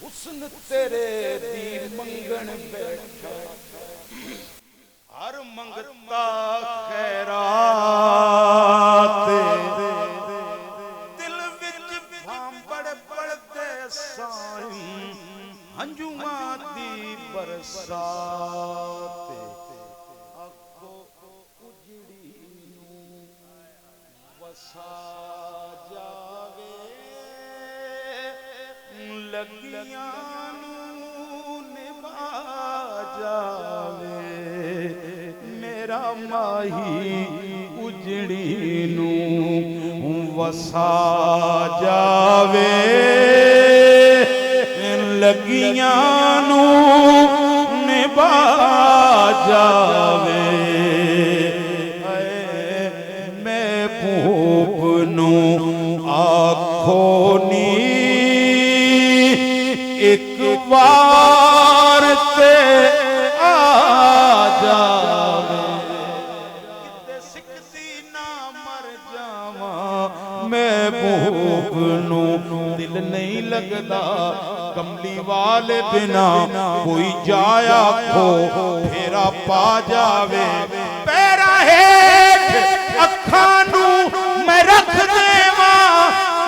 हुस्न तेरे दी मंगन बैठा हर मंगता खैरात दिल विच भांबड़ पड़ते साईं हंजुआ दी बरसात अखो उजड़ी नू वसा जावे लगियां नू निभा जावे मेरा माही उजड़ी नू वसा जावे लगियां नू निभा जावे मैं भूप नू आखो नी एक बार ते आ जावे किते सिकदी ना मर जावा मैं भूप नू दिल नहीं लगदा कमली वाले बिना कोई जाया खो फेरा पा जावे पैरा हेठ अखां नू मैं रख देवा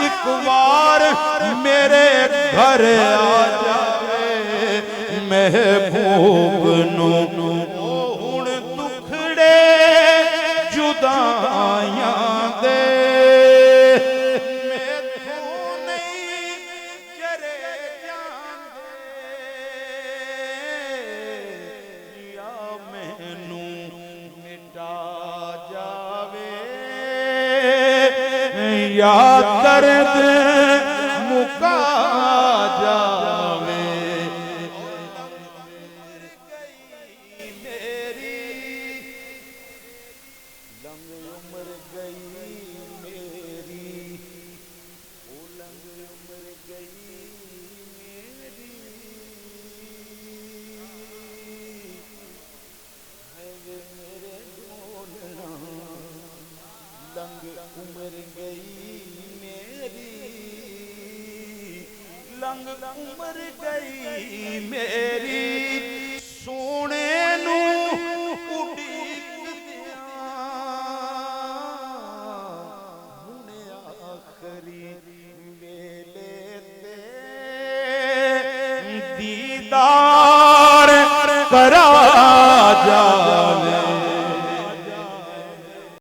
एक बार मेरे घर आ जावे महबूब नू हुण दुखड़े जुदाइयां दे मैथों नहीं जरे जांदे या मैनू मिटा जावे या दर्द मुका जावे मेरी लंग उम्र गई मेरी ओ लंग उम्र गई मेरी है वे मेरे बोलना लंग उम्र गई मेरी लंग उम्र गई मेरी सोने नू उड़ीकदियां हुणे आखरी वेले ते दीदार करा